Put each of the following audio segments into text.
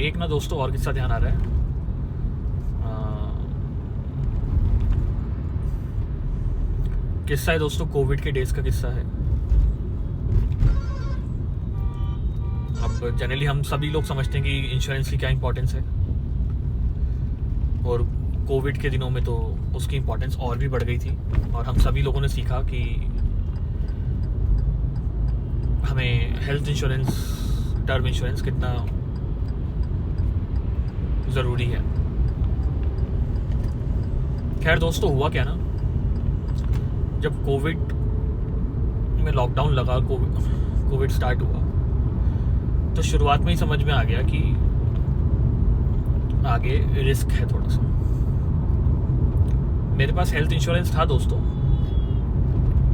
एक ना दोस्तों और किस्सा ध्यान आ रहा है। किस्सा है दोस्तों, कोविड के डेज का किस्सा है। अब जनरली हम सभी लोग समझते हैं कि इंश्योरेंस की क्या इंपॉर्टेंस है, और कोविड के दिनों में तो उसकी इंपॉर्टेंस और भी बढ़ गई थी। और हम सभी लोगों ने सीखा कि हमें हेल्थ इंश्योरेंस, टर्म इंश्योरेंस कितना ज़रूरी है। खैर दोस्तों, हुआ क्या ना, जब कोविड में लॉकडाउन लगा, कोविड स्टार्ट हुआ, तो शुरुआत में ही समझ में आ गया कि आगे रिस्क है थोड़ा सा। मेरे पास हेल्थ इंश्योरेंस था दोस्तों,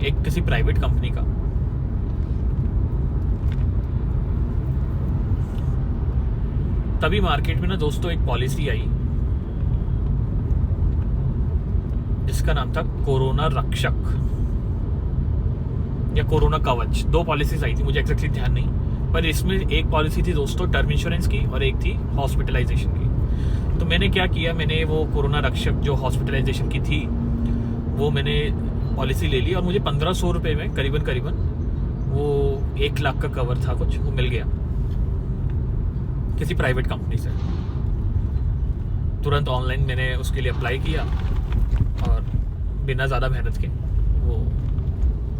एक किसी प्राइवेट कंपनी का। तभी मार्केट में ना दोस्तों एक पॉलिसी आई जिसका नाम था कोरोना रक्षक या कोरोना कवच। दो पॉलिसीज आई थी, मुझे एग्जैक्टली ध्यान नहीं, पर इसमें एक पॉलिसी थी दोस्तों टर्म इंश्योरेंस की और एक थी हॉस्पिटलाइजेशन की। तो मैंने क्या किया, मैंने वो कोरोना रक्षक जो हॉस्पिटलाइजेशन की थी वो मैंने पॉलिसी ले ली, और मुझे 1500 रुपये में करीबन वो 1 लाख का कवर था कुछ, वो मिल गया किसी प्राइवेट कंपनी से। तुरंत ऑनलाइन मैंने उसके लिए अप्लाई किया और बिना ज़्यादा मेहनत के वो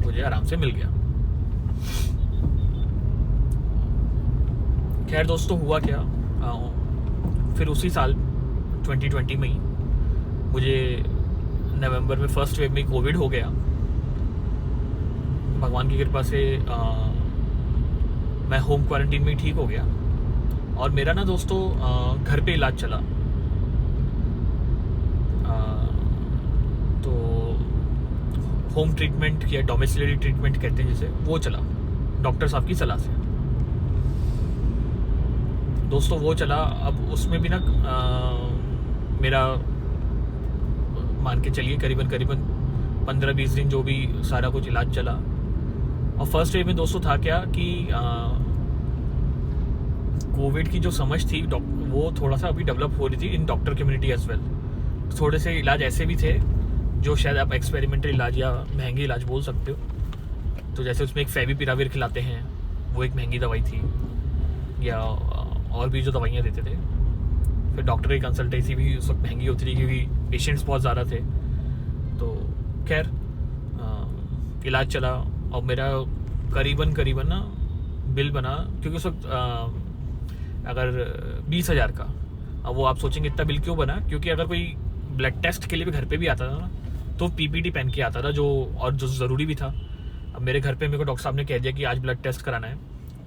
मुझे आराम से मिल गया। खैर दोस्तों, हुआ क्या, फिर उसी साल 2020 में ही मुझे नवंबर में फर्स्ट वेव में कोविड हो गया। भगवान की कृपा से मैं होम क्वारंटीन में ही ठीक हो गया, और मेरा ना दोस्तों घर पे इलाज चला। तो होम ट्रीटमेंट या डोमिसिलरी ट्रीटमेंट कहते हैं जिसे, वो चला डॉक्टर साहब की सलाह से दोस्तों, वो चला। अब उसमें भी ना मेरा मान के चलिए करीबन 15-20 दिन जो भी सारा कुछ इलाज चला। और फर्स्ट वेव में दोस्तों था क्या कि कोविड की जो समझ थी वो थोड़ा सा अभी डेवलप हो रही थी in doctor community as well. थोड़े से इलाज ऐसे भी थे जो शायद आप एक्सपेरिमेंटल इलाज या महंगे इलाज बोल सकते हो। तो जैसे उसमें एक फेविपिराविर खिलाते हैं, वो एक महंगी दवाई थी, या और भी जो दवाइयाँ देते थे। फिर डॉक्टर की कंसल्टेंसी भी उस वक्त महंगी होती थी क्योंकि पेशेंट्स बहुत ज़्यादा थे। तो खैर इलाज चला, और मेरा करीबन ना बिल बना, क्योंकि उस वक्त अगर 20,000 का। अब वो आप सोचेंगे इतना बिल क्यों बना, क्योंकि अगर कोई ब्लड टेस्ट के लिए भी घर पे भी आता था ना, तो पीपीटी पहन के आता था, जो ज़रूरी भी था। अब मेरे घर पे मेरे को डॉक्टर साहब ने कह दिया कि आज ब्लड टेस्ट कराना है,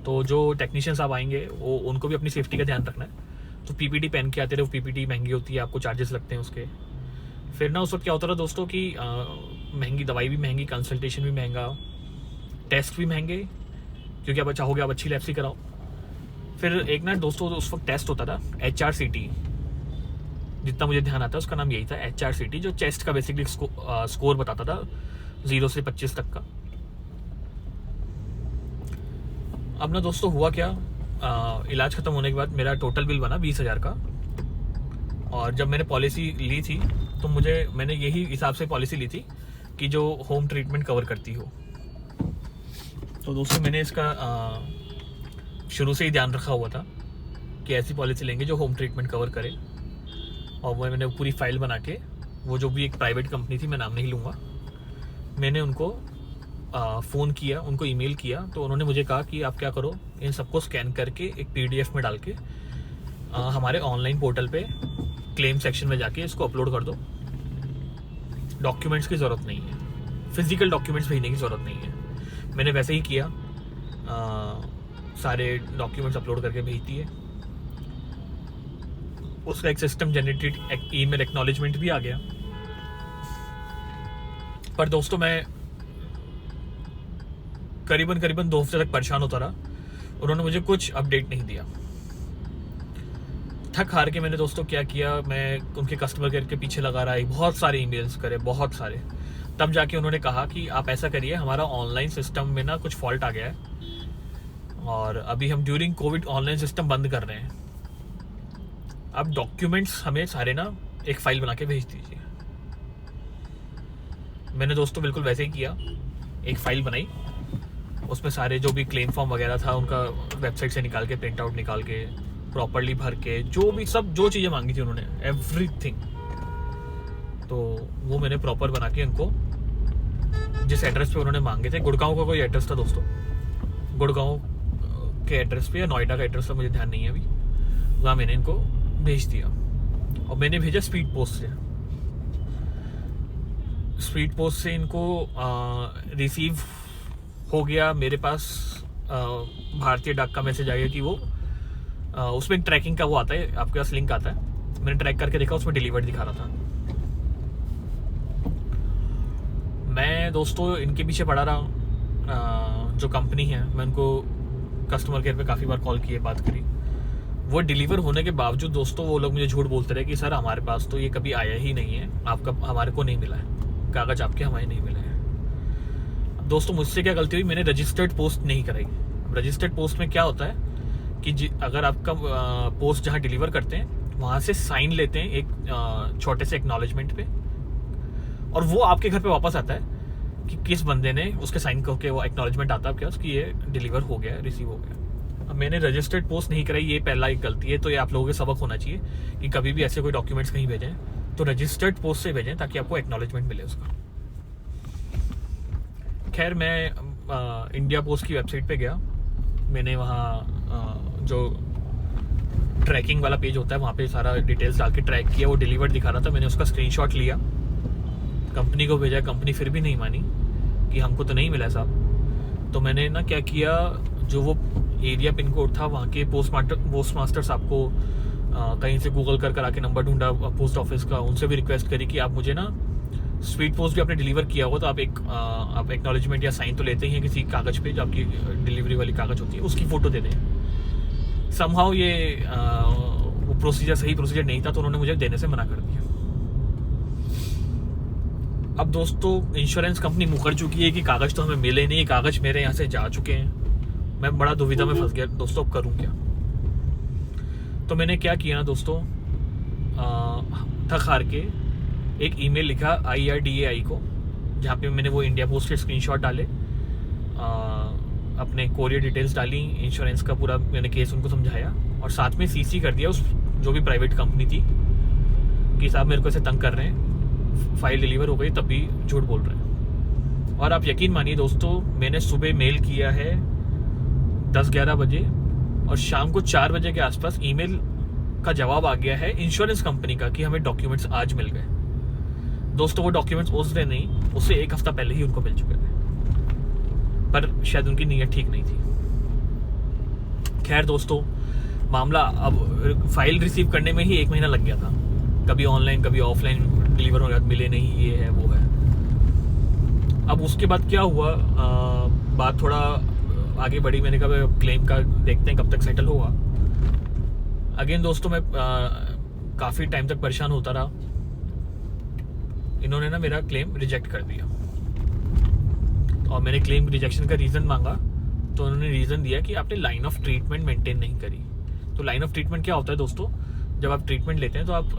तो जो टेक्नीशियन साहब आएंगे वो उनको भी अपनी सेफ्टी का ध्यान रखना है, तो पीपीटी पहन के आते रहे। वो पीपीटी महंगी होती है, आपको चार्जेस लगते हैं उसके। फिर ना उस वक्त क्या होता था दोस्तों कि महंगी दवाई भी महंगी, कंसल्टेशन भी महंगा, टेस्ट भी महंगे, क्योंकि अब चाहोगे आप अच्छी लैब से कराओ। फिर एक ना दोस्तों उस वक्त टेस्ट होता था HRCT, जितना मुझे ध्यान आता है उसका नाम यही था HRCT, जो चेस्ट का बेसिकली स्कोर बताता था 0 से 25 तक का। अब ना दोस्तों हुआ क्या, इलाज खत्म होने के बाद मेरा टोटल बिल बना 20,000 का। और जब मैंने पॉलिसी ली थी तो मैंने यही हिसाब से पॉलिसी ली थी कि जो होम ट्रीटमेंट कवर करती हो। तो दोस्तों मैंने इसका शुरू से ही ध्यान रखा हुआ था कि ऐसी पॉलिसी लेंगे जो होम ट्रीटमेंट कवर करे। और वो मैंने पूरी फाइल बना के, वो जो भी एक प्राइवेट कंपनी थी, मैं नाम नहीं लूँगा, मैंने उनको फ़ोन किया, उनको ईमेल किया। तो उन्होंने मुझे कहा कि आप क्या करो, इन सबको स्कैन करके एक PDF में डाल के हमारे ऑनलाइन पोर्टल पे क्लेम सेक्शन में जाके इसको अपलोड कर दो। डॉक्यूमेंट्स की ज़रूरत नहीं है, फिजिकल डॉक्यूमेंट्स भेजने की ज़रूरत नहीं है। मैंने वैसे ही किया, सारे डॉक्यूमेंट्स अपलोड करके भेज दिए। उसका एक सिस्टम जनरेटेड ईमेल एक्नॉलेजमेंट भी आ गया। पर दोस्तों मैं करीबन 2 हफ्ते तक परेशान होता रहा, उन्होंने मुझे कुछ अपडेट नहीं दिया। थक हार के मैंने दोस्तों क्या किया, मैं उनके कस्टमर केयर के पीछे लगा रहा, बहुत सारे ईमेल्स करे, बहुत सारे। तब जाके उन्होंने कहा कि आप ऐसा करिए, हमारा ऑनलाइन सिस्टम में ना कुछ फॉल्ट आ गया है और अभी हम ड्यूरिंग कोविड ऑनलाइन सिस्टम बंद कर रहे हैं। आप डॉक्यूमेंट्स हमें सारे ना एक फ़ाइल बना के भेज दीजिए। मैंने दोस्तों बिल्कुल वैसे ही किया, एक फ़ाइल बनाई, उसमें सारे जो भी क्लेम फॉर्म वगैरह था उनका वेबसाइट से निकाल के प्रिंट आउट निकाल के प्रॉपरली भर के जो भी सब जो चीज़ें मांगी थी उन्होंने एवरीथिंग, तो वो मैंने प्रॉपर बना के उनको जिस एड्रेस पे उन्होंने मांगे थे, गुड़गांव का कोई एड्रेस था दोस्तों, गुड़गांव के एड्रेस पे या नोएडा का एड्रेस था, मुझे ध्यान नहीं है अभी, वहाँ मैंने इनको भेज दिया। और मैंने भेजा स्पीड पोस्ट से, स्पीड पोस्ट से इनको रिसीव हो गया मेरे पास। भारतीय डाक का मैसेज आ गया कि वो उसमें ट्रैकिंग का वो आता है, आपके पास लिंक आता है, मैंने ट्रैक करके देखा, उसमें डिलीवर्ड दिखा रहा था। मैं दोस्तों इनके पीछे पड़ा रहा, जो कंपनी है, मैं उनको कस्टमर केयर पे काफ़ी बार कॉल किए, बात करी, वो डिलीवर होने के बावजूद दोस्तों वो लोग मुझे झूठ बोलते रहे कि सर हमारे पास तो ये कभी आया ही नहीं है, आपका हमारे को नहीं मिला है, कागज़ आपके हमारे नहीं मिले हैं। दोस्तों मुझसे क्या गलती हुई, मैंने रजिस्टर्ड पोस्ट नहीं कराई। रजिस्टर्ड पोस्ट में क्या होता है कि अगर आपका पोस्ट जहाँ डिलीवर करते हैं वहाँ से साइन लेते हैं एक छोटे से एक्नॉलेजमेंट पे, और वो आपके घर पे वापस आता है कि किस बंदे ने उसके साइन करके वो एक्नॉलेजमेंट आता है क्या उसकी ये डिलीवर हो गया, रिसीव हो गया। अब मैंने रजिस्टर्ड पोस्ट नहीं कराई, ये पहला एक गलती है, तो ये आप लोगों के सबक होना चाहिए कि कभी भी ऐसे कोई डॉक्यूमेंट्स कहीं भेजें तो रजिस्टर्ड पोस्ट से भेजें ताकि आपको एक्नॉलेजमेंट मिले उसका। खैर मैं इंडिया पोस्ट की वेबसाइट पे गया, मैंने वहाँ जो ट्रैकिंग वाला पेज होता है वहाँ पे सारा डिटेल्स डाल के ट्रैक किया, वो डिलीवर्ड दिखा रहा था, मैंने उसका स्क्रीनशॉट लिया, कंपनी को भेजा, कंपनी फिर भी नहीं मानी कि हमको तो नहीं मिला साहब। तो मैंने ना क्या किया, जो वो एरिया पिन कोड था वहाँ के पोस्ट मास्टर साहब को कहीं से गूगल कर आके नंबर ढूंढा पोस्ट ऑफिस का, उनसे भी रिक्वेस्ट करी कि आप मुझे ना स्पीड पोस्ट भी आपने डिलीवर किया हुआ तो आप एक्नॉलेजमेंट या साइन तो लेते ही हैं किसी कागज़ पे, जो आपकी डिलीवरी वाली कागज़ होती है उसकी फ़ोटो दे दें। समहाउ ये वो प्रोसीजर सही प्रोसीजर नहीं था, तो उन्होंने मुझे देने से मना कर दिया। अब दोस्तों इंश्योरेंस कंपनी मुकर चुकी है कि कागज़ तो हमें मिले नहीं, कागज़ मेरे यहाँ से जा चुके हैं। मैं बड़ा दुविधा में फंस गया दोस्तों, अब करूँ क्या। तो मैंने क्या किया ना दोस्तों, थक हार के एक ईमेल लिखा IRDAI को, जहाँ पे मैंने वो इंडिया पोस्ट के स्क्रीनशॉट डाले, अपने कोरियर डिटेल्स डाली, इंश्योरेंस का पूरा मैंने केस उनको समझाया, और साथ में CC कर दिया उस जो भी प्राइवेट कंपनी थी कि साहब मेरे को ऐसे तंग कर रहे हैं, फाइल डिलीवर हो गई तब भी झूठ बोल रहे हैं। और आप यकीन मानिए दोस्तों, मैंने सुबह मेल किया है 10-11 बजे और शाम को 4 बजे के आसपास ईमेल का जवाब आ गया है इंश्योरेंस कंपनी का कि हमें डॉक्यूमेंट्स आज मिल गए। दोस्तों वो डॉक्यूमेंट्स उस दिन नहीं, उससे 1 हफ्ता पहले ही उनको मिल चुके थे, पर शायद उनकी नीयत ठीक नहीं थी। खैर दोस्तों, मामला अब फाइल रिसीव करने में ही 1 महीना लग गया था, कभी ऑनलाइन कभी ऑफलाइन डिलीवर हो गया, मिले नहीं, ये है वो है। अब उसके बाद क्या हुआ, बात थोड़ा आगे बढ़ी, मैंने कहा क्लेम का देखते हैं कब तक सेटल होगा। अगेन दोस्तों मैं काफ़ी टाइम तक परेशान होता रहा, इन्होंने ना मेरा क्लेम रिजेक्ट कर दिया, और मैंने क्लेम रिजेक्शन का रीज़न मांगा तो उन्होंने रीज़न दिया कि आपने लाइन ऑफ ट्रीटमेंट मेंटेन नहीं करी। तो लाइन ऑफ ट्रीटमेंट क्या होता है दोस्तों, जब आप ट्रीटमेंट लेते हैं तो आप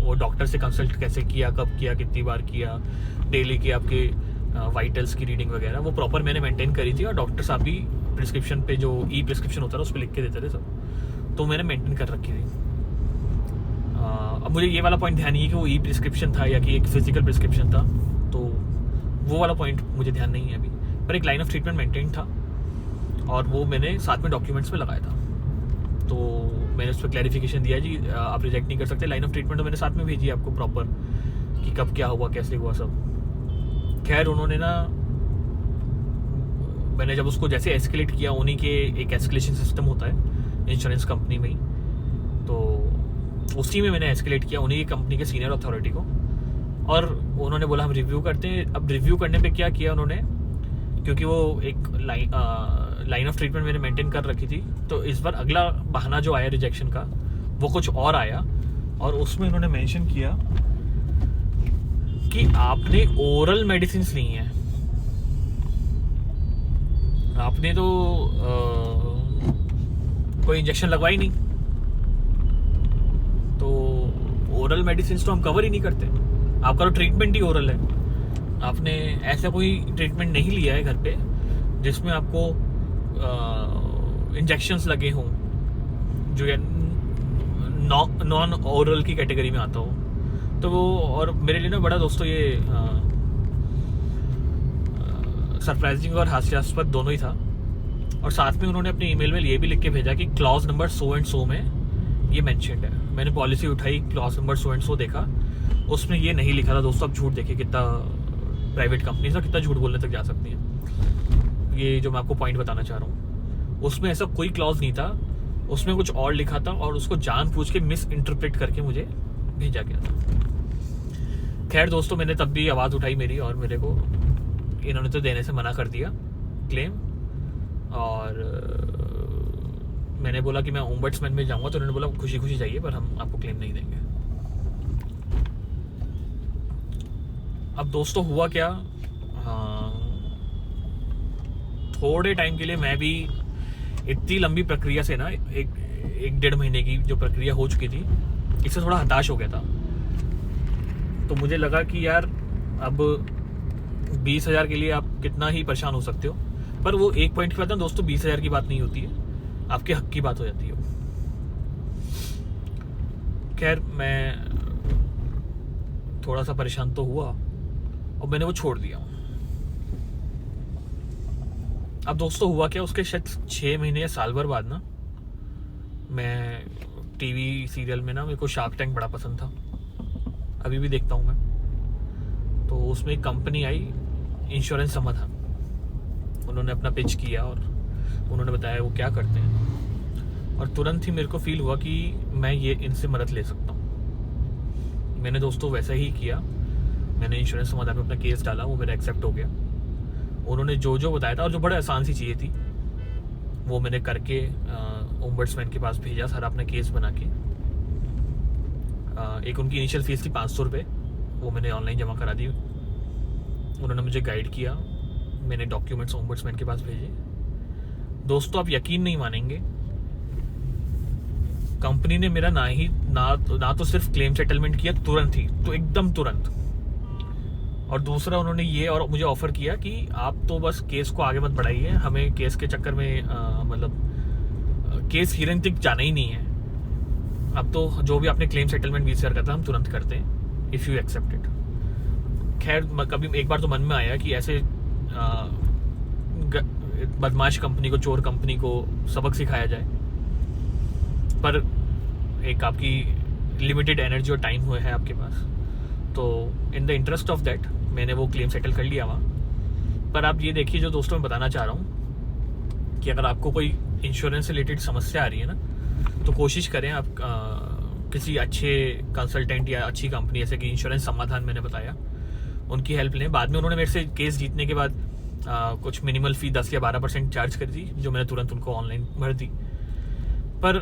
वो डॉक्टर से कंसल्ट कैसे किया, कब किया, कितनी बार किया, डेली की आपके वाइटल्स की रीडिंग वगैरह वो प्रॉपर मैंने मेंटेन करी थी, और डॉक्टर साहब भी प्रिस्क्रिप्शन पे जो प्रिस्क्रिप्शन होता है उस पर लिख के देते थे सब, तो मैंने मेंटेन कर रखी थी। अब मुझे ये वाला पॉइंट ध्यान नहीं है कि वो प्रिस्क्रिप्शन था या कि एक फिजिकल प्रिस्क्रिप्शन था, तो वो वाला पॉइंट मुझे ध्यान नहीं है अभी, पर एक लाइन ऑफ ट्रीटमेंट मेंटेन था और वो मैंने साथ में डॉक्यूमेंट्स में लगाया था। तो मैंने उस पर क्लैरिफिकेशन दिया जी आप रिजेक्ट नहीं कर सकते, लाइन ऑफ ट्रीटमेंट तो मैंने साथ में भेजी आपको प्रॉपर कि कब क्या हुआ, कैसे हुआ सब। खैर उन्होंने ना, मैंने जब उसको जैसे एस्केलेट किया, उन्हीं के एक एस्केलेशन सिस्टम होता है इंश्योरेंस कंपनी में ही, तो उसी में मैंने एस्केलेट किया उन्हीं की कंपनी के सीनियर अथॉरिटी को, और उन्होंने बोला हम रिव्यू करते हैं। अब रिव्यू करने पे क्या किया उन्होंने, क्योंकि वो एक लाइन ऑफ ट्रीटमेंट मैंने मेंटेन कर रखी थी, तो इस बार अगला बहाना जो आया रिजेक्शन का वो कुछ और आया, और उसमें उन्होंने मेंशन किया कि आपने ओरल मेडिसिन ली हैं, आपने तो कोई इंजेक्शन लगवाई नहीं। ओरल मेडिसिन तो हम कवर ही नहीं करते। आपका तो ट्रीटमेंट ही ओरल है। आपने ऐसा कोई ट्रीटमेंट नहीं लिया है घर पे जिसमें आपको इंजेक्शंस लगे हों, जो या नॉन ओरल की कैटेगरी में आता हो। तो वो, और मेरे लिए ना बड़ा दोस्तों ये सरप्राइजिंग और हास्यास्पद दोनों ही था। और साथ में उन्होंने अपने ईमेल में ये भी लिख के भेजा कि clause number so and so में ये मेंशन्ड है। मैंने पॉलिसी उठाई, clause number so and so देखा, उसमें ये नहीं लिखा था। दोस्तों, आप झूठ देखिए कितना प्राइवेट कंपनी से कितना झूठ बोलने तक जा सकती है। ये जो मैं आपको पॉइंट बताना चाह रहा हूँ, उसमें ऐसा कोई क्लॉज नहीं था, उसमें कुछ और लिखा था और उसको जानबूझ के मिस इंटरप्रेट करके मुझे भेजा गया था। खैर दोस्तों, मैंने तब भी आवाज़ उठाई मेरी, और मेरे को इन्होंने तो देने से मना कर दिया क्लेम। और मैंने बोला कि मैं ओम्बड्समैन में जाऊंगा, तो उन्होंने बोला खुशी खुशी जाइए, पर हम आपको क्लेम नहीं देंगे। अब दोस्तों हुआ क्या, थोड़े टाइम के लिए मैं भी इतनी लंबी प्रक्रिया से ना, एक डेढ़ महीने की जो प्रक्रिया हो चुकी थी, इससे थोड़ा हताश हो गया था। तो मुझे लगा कि यार अब 20,000 के लिए आप कितना ही परेशान हो सकते हो। पर वो एक पॉइंट के बाद ना दोस्तों 20,000 की बात नहीं होती है, आपके हक की बात हो जाती है। खैर मैं थोड़ा सा परेशान तो हुआ और मैंने वो छोड़ दिया। अब दोस्तों हुआ क्या, उसके शायद 6 महीने या साल भर बाद ना, मैं टीवी सीरियल में ना, मेरे को शार्क टैंक बड़ा पसंद था, अभी भी देखता हूँ मैं। तो उसमें एक कंपनी आई, इंश्योरेंस समाधान। उन्होंने अपना पिच किया और उन्होंने बताया वो क्या करते हैं, और तुरंत ही मेरे को फील हुआ कि मैं ये इनसे मदद ले सकता हूँ। मैंने दोस्तों वैसा ही किया, मैंने इंश्योरेंस समाधान में अपना केस डाला, वो मेरा एक्सेप्ट हो गया। उन्होंने जो जो बताया था, और जो बड़ा आसान सी चीज़ें थी, वो मैंने करके ओम्बड्समैन के पास भेजा, सारा अपना केस बना के। एक उनकी इनिशियल फीस थी 500 रुपये, वो मैंने ऑनलाइन जमा करा दी। उन्होंने मुझे गाइड किया, मैंने डॉक्यूमेंट्स ओम्बड्समैन के पास भेजे। दोस्तों, आप यकीन नहीं मानेंगे, कंपनी ने मेरा ना तो सिर्फ क्लेम सेटलमेंट किया तुरंत ही, तो एकदम तुरंत, और दूसरा उन्होंने ये और मुझे ऑफर किया कि आप तो बस केस को आगे मत बढ़ाइए, हमें केस के चक्कर में मतलब केस हियरिंग तक जाना ही नहीं है। अब तो जो भी आपने क्लेम सेटलमेंट 20,000 का था, हम तुरंत करते हैं इफ़ यू एक्सेप्ट इट। खैर कभी एक बार तो मन में आया कि ऐसे बदमाश कंपनी को, चोर कंपनी को सबक सिखाया जाए, पर एक आपकी लिमिटेड एनर्जी और टाइम हुआ है आपके पास, तो in the interest of that मैंने वो क्लेम सेटल कर लिया वहाँ। पर आप ये देखिए, जो दोस्तों मैं बताना चाह रहा हूँ कि अगर आपको कोई इंश्योरेंस से रिलेटेड समस्या आ रही है ना, तो कोशिश करें आप किसी अच्छे कंसल्टेंट या अच्छी कंपनी, जैसे कि इंश्योरेंस समाधान मैंने बताया, उनकी हेल्प लें। बाद में उन्होंने मेरे से केस जीतने के बाद कुछ मिनिमल फ़ी 10 या 12% चार्ज कर दी, जो मैंने तुरंत उनको ऑनलाइन भर दी, पर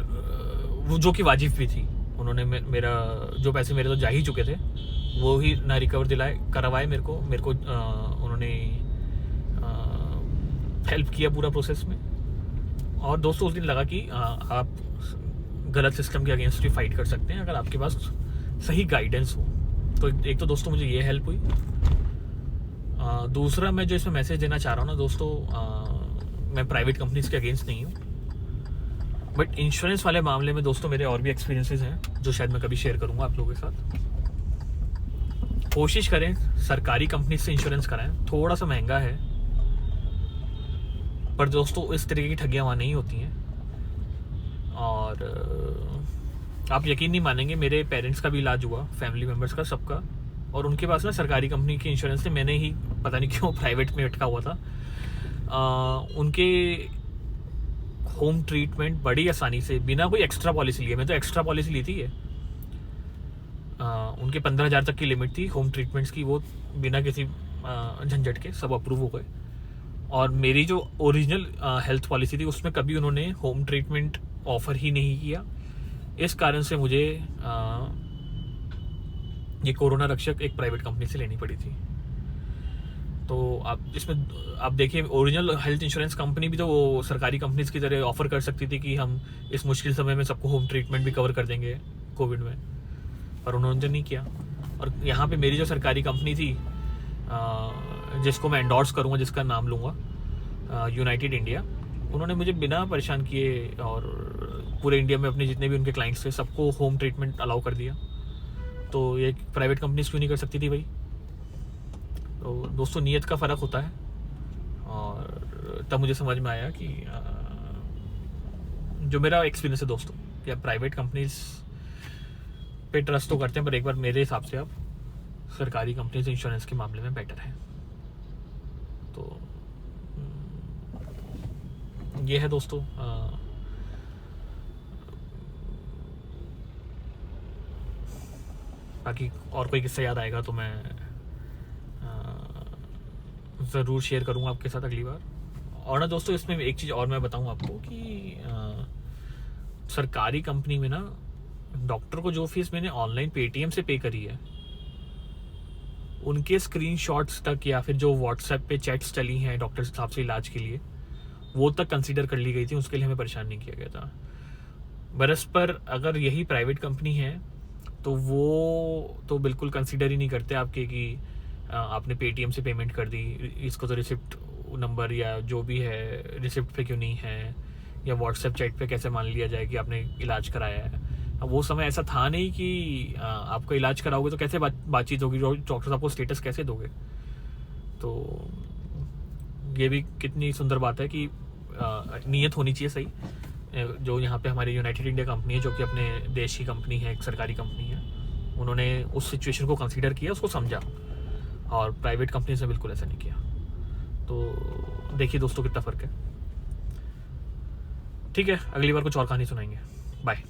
वो जो कि वाजिब भी थी। उन्होंने मेरा जो पैसे मेरे तो जा ही चुके थे, वो ही ना रिकवर करवाए मेरे को उन्होंने हेल्प किया पूरा प्रोसेस में। और दोस्तों, उस दिन लगा कि आप गलत सिस्टम के अगेंस्ट भी फाइट कर सकते हैं अगर आपके पास सही गाइडेंस हो। तो एक तो दोस्तों मुझे ये हेल्प हुई। दूसरा, मैं जो इसमें मैसेज देना चाह रहा हूँ ना दोस्तों, मैं प्राइवेट कंपनीज के अगेंस्ट नहीं हूँ, बट इंश्योरेंस वाले मामले में दोस्तों मेरे और भी एक्सपीरियंसेस हैं जो शायद मैं कभी शेयर करूँगा आप लोगों के साथ। कोशिश करें सरकारी कंपनी से इंश्योरेंस कराएं, थोड़ा सा महंगा है, पर दोस्तों इस तरीके की ठगियाँ वहाँ नहीं होती हैं। और आप यकीन नहीं मानेंगे, मेरे पेरेंट्स का भी इलाज हुआ, फैमिली मेम्बर्स का, सबका, और उनके पास ना सरकारी कंपनी की इंश्योरेंस थे, मैंने ही पता नहीं क्यों प्राइवेट में अटका हुआ था। उनके होम ट्रीटमेंट बड़ी आसानी से, बिना कोई एक्स्ट्रा पॉलिसी लिए, मैं तो एक्स्ट्रा पॉलिसी ली थी ये, उनके 15,000 तक की लिमिट थी होम ट्रीटमेंट्स की, वो बिना किसी झंझट के सब अप्रूव हो गए। और मेरी जो ओरिजिनल हेल्थ पॉलिसी थी उसमें कभी उन्होंने होम ट्रीटमेंट ऑफर ही नहीं किया। इस कारण से मुझे ये कोरोना रक्षक एक प्राइवेट कंपनी से लेनी पड़ी थी। तो आप इसमें आप देखिए, ओरिजिनल हेल्थ इंश्योरेंस कंपनी भी तो वो सरकारी कंपनीज की तरह ऑफर कर सकती थी कि हम इस मुश्किल समय में सबको होम ट्रीटमेंट भी कवर कर देंगे कोविड में, पर उन्होंने तो नहीं किया। और यहाँ पे मेरी जो सरकारी कंपनी थी जिसको मैं एंडोर्स करूँगा, जिसका नाम लूँगा, यूनाइटेड इंडिया, उन्होंने मुझे बिना परेशान किए और पूरे इंडिया में अपने जितने भी उनके क्लाइंट्स थे सबको होम ट्रीटमेंट अलाउ कर दिया। तो ये प्राइवेट कंपनीज क्यों नहीं कर सकती थी भाई? तो दोस्तों नीयत का फ़र्क होता है। और तब मुझे समझ में आया कि जो मेरा एक्सपीरियंस है दोस्तों, कि आप प्राइवेट कंपनीज पे ट्रस्ट तो करते हैं, पर एक बार मेरे हिसाब से आप सरकारी कंपनीज इंश्योरेंस के मामले में बेटर है। तो ये है दोस्तों। बाकी और कोई किस्सा याद आएगा तो मैं ज़रूर शेयर करूँगा आपके साथ अगली बार। और ना दोस्तों, इसमें एक चीज़ और मैं बताऊँ आपको कि सरकारी कंपनी में ना डॉक्टर को जो फीस मैंने ऑनलाइन पेटीएम से पे करी है, उनके स्क्रीनशॉट्स तक या फिर जो व्हाट्सएप पे चैट्स चली हैं डॉक्टर साहब से इलाज के लिए, वो तक कंसीडर कर ली गई थी। उसके लिए हमें परेशान नहीं किया गया था। बरस पर अगर यही प्राइवेट कंपनी है तो वो तो बिल्कुल कंसीडर ही नहीं करते आपके कि आपने पेटीएम से पेमेंट कर दी, इसको तो रिसिप्ट नंबर या जो भी है रिसिप्ट पे क्यों नहीं है, या व्हाट्सएप चैट पे कैसे मान लिया जाए कि आपने इलाज कराया है। अब वो समय ऐसा था नहीं कि आपका इलाज कराओगे तो कैसे बातचीत होगी, डॉक्टर साहब को स्टेटस कैसे दोगे। तो ये भी कितनी सुंदर बात है कि नीयत होनी चाहिए सही। जो यहाँ पे हमारी यूनाइटेड इंडिया कंपनी है, जो कि अपने देश की कंपनी है, एक सरकारी कंपनी है, उन्होंने उस सिचुएशन को कंसीडर किया, उसको समझा, और प्राइवेट कंपनी से बिल्कुल ऐसा नहीं किया। तो देखिए दोस्तों कितना फ़र्क है। ठीक है, अगली बार कुछ और कहानी सुनाएंगे। बाय।